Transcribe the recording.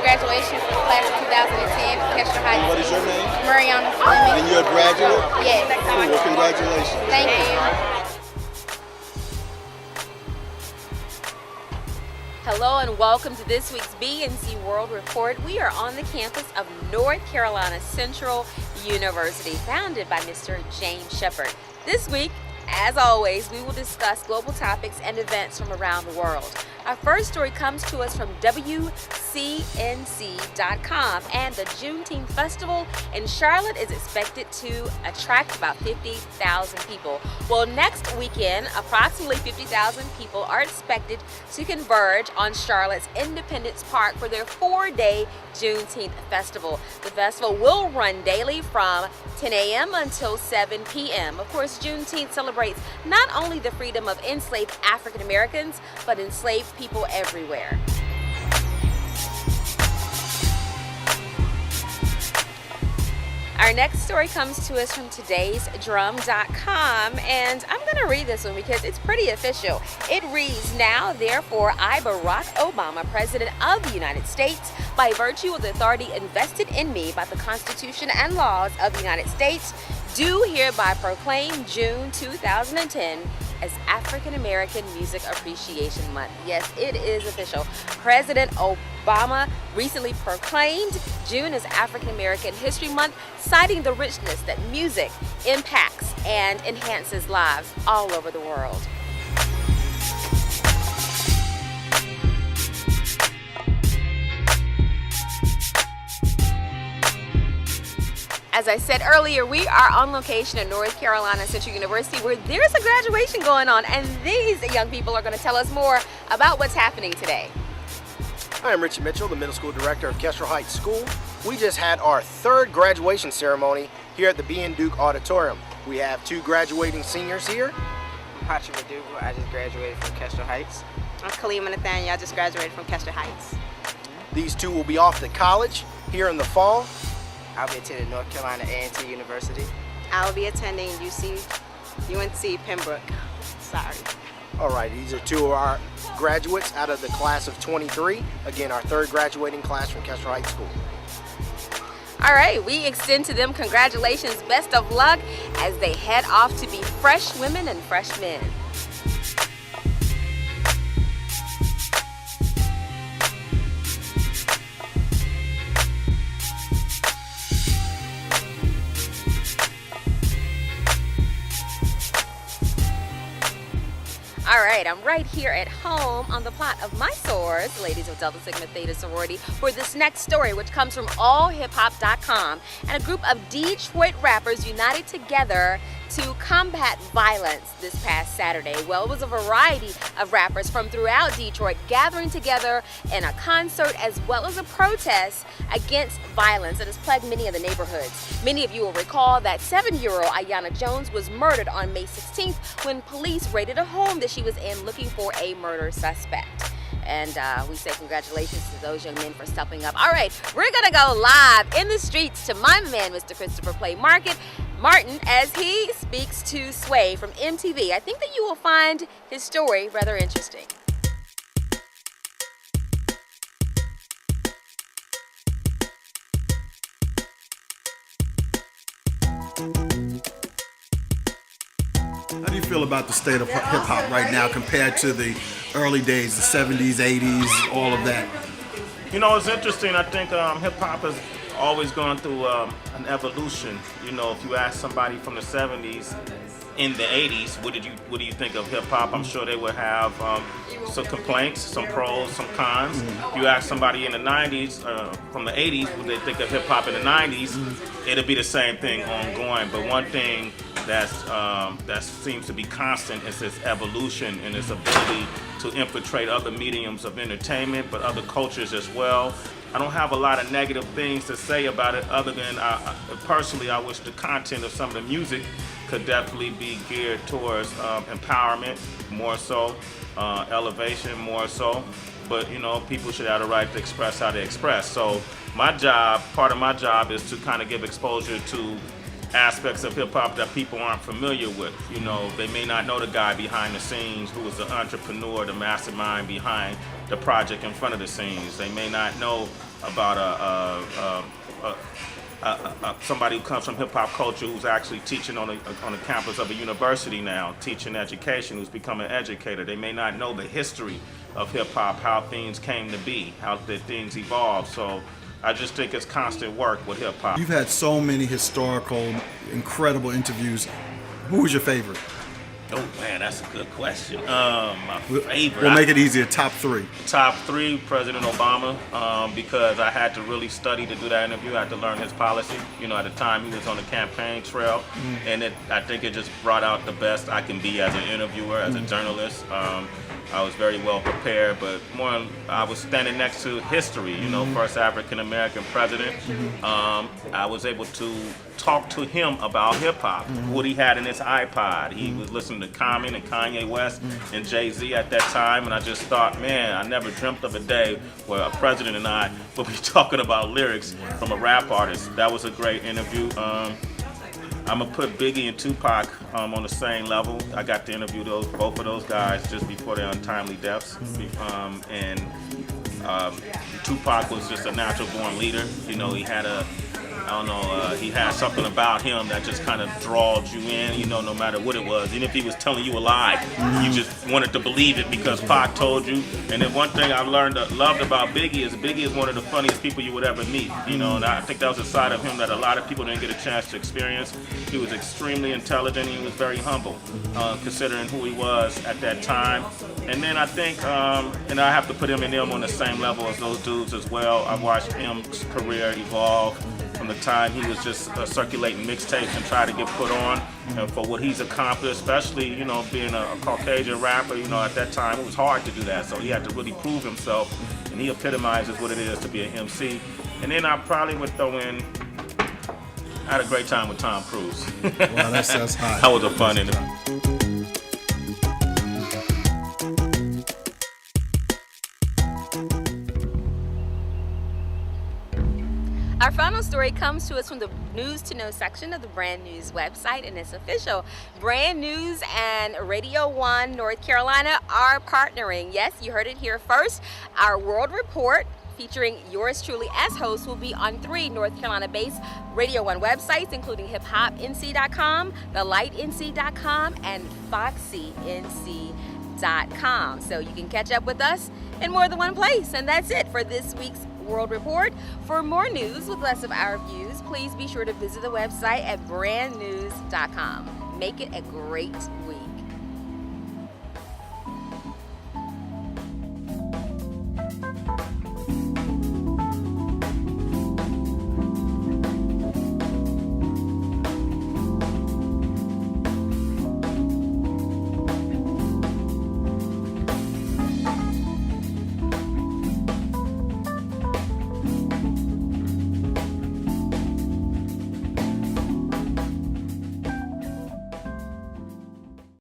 graduation for class of 2010 from Kester High And what School. is your name? Mariana Fleming. And you're a graduate? Yes. Cool. Well, congratulations. Thank you. Hello and welcome to this week's BNC World Report. We are on the campus of North Carolina Central University, founded by Mr. James Shepard. This week, as always, we will discuss global topics and events from around the world. Our first story comes to us from WCNC.com, and the Juneteenth Festival in Charlotte is expected to attract about 50,000 people. Well, next weekend, approximately 50,000 people are expected to converge on Charlotte's Independence Park for their 4-day Juneteenth Festival. The festival will run daily from 10 a.m. until 7 p.m. Of course, Juneteenth celebrates not only the freedom of enslaved African Americans, but enslaved people everywhere. Our next story comes to us from todaysdrum.com, and I'm going to read this one because it's pretty official. It reads, "Now, therefore, I, Barack Obama, President of the United States, by virtue of the authority invested in me by the Constitution and laws of the United States, do hereby proclaim June 2010 as African American Music Appreciation Month." Yes, it is official. President Obama recently proclaimed June as African American History Month, citing the richness that music impacts and enhances lives all over the world. As I said earlier, we are on location at North Carolina Central University, where there's a graduation going on, and these young people are going to tell us more about what's happening today. Hi, I'm Richie Mitchell, the middle school director of Kestrel Heights School. We just had our third graduation ceremony here at the B. N. Duke Auditorium. We have two graduating seniors here. I'm Patrick Madugu. I just graduated from Kestrel Heights. I'm Kalima Nathaniel. I just graduated from Kestrel Heights. These two will be off to college here in the fall. I'll be attending North Carolina A&T University. I'll be attending UNC Pembroke. Sorry. All right, these are two of our graduates out of the class of 23. Again, our third graduating class from Kestrel Heights School. All right, we extend to them congratulations, best of luck as they head off to be fresh women and fresh men. All right, I'm right here at home on the plot of my sorors, ladies of Delta Sigma Theta sorority, for this next story, which comes from allhiphop.com, and a group of Detroit rappers united together to combat violence this past Saturday. Well, it was a variety of rappers from throughout Detroit gathering together in a concert as well as a protest against violence that has plagued many of the neighborhoods. Many of you will recall that 7-year-old Aiyana Jones was murdered on May 16th when police raided a home that she was in looking for a murder suspect. And we say congratulations to those young men for stepping up. All right, we're gonna go live in the streets to my man, Mr. Christopher Play Martin, as he speaks to Sway from MTV. I think that you will find his story rather interesting. How do you feel about the state of hip-hop right now compared to the early days, the 70s, 80s, all of that? You know, it's interesting. I think hip-hop has always gone through an evolution. You know, if you ask somebody from the 70s, in the 80s, what do you think of hip-hop? I'm sure they would have some complaints, some pros, some cons. If you ask somebody in the 90s, from the 80s, what they think of hip-hop in the 90s, it'll be the same thing ongoing. But one thing that seems to be constant is its evolution and its ability to infiltrate other mediums of entertainment, but other cultures as well. I don't have a lot of negative things to say about it other than personally I wish the content of some of the music could definitely be geared towards empowerment more so, elevation more so. But you know, people should have the right to express how they express. So my job, part of my job is to kind of give exposure to aspects of hip hop that people aren't familiar with. You know, they may not know the guy behind the scenes who was the entrepreneur, the mastermind behind the project in front of the scenes. They may not know about somebody who comes from hip hop culture who's actually teaching on the campus of a university now, teaching education, who's become an educator. They may not know the history of hip hop, how things came to be, how the things evolved. So I just think it's constant work with hip hop. You've had so many historical, incredible interviews. Who was your favorite? Oh man, that's a good question. My favorite. We'll make it easier. Top 3. Top 3, President Obama, because I had to really study to do that interview. I had to learn his policy. You know, at the time he was on the campaign trail, and I think it just brought out the best I can be as an interviewer, as a journalist. I was very well prepared, but more, I was standing next to history, you know, first African-American president. I was able to talk to him about hip-hop, what he had in his iPod. He was listening to Common and Kanye West and Jay-Z at that time, and I just thought, man, I never dreamt of a day where a president and I would be talking about lyrics from a rap artist. That was a great interview. I'm gonna put Biggie and Tupac on the same level. I got to interview both of those guys just before their untimely deaths. Tupac was just a natural born leader. You know, he had he had something about him that just kind of drawed you in, you know, no matter what it was. Even if he was telling you a lie, you just wanted to believe it because Pac told you. And then one thing I loved about Biggie is one of the funniest people you would ever meet, you know, and I think that was a side of him that a lot of people didn't get a chance to experience. He was extremely intelligent. He was very humble, considering who he was at that time. And then I think, and I have to put him and them on the same level as those dudes as well. I watched his career evolve from the time he was just circulating mixtapes and try to get put on, and for what he's accomplished, especially, you know, being a Caucasian rapper, you know, at that time it was hard to do that, so he had to really prove himself, and he epitomizes what it is to be an MC. And then I probably would throw in, I had a great time with Tom Cruise. Wow, that's hot. That was a fun interview. Our final story comes to us from the News to Know section of the Brand News website, and it's official. Brand News and Radio 1 North Carolina are partnering. Yes, you heard it here first. Our World Report, featuring yours truly as host, will be on 3 North Carolina-based Radio 1 websites, including hiphopnc.com, thelightnc.com, and foxync.com. So you can catch up with us in more than one place. And that's it for this week's World Report. For more news with less of our views, please be sure to visit the website at brandnews.com. Make it a great week.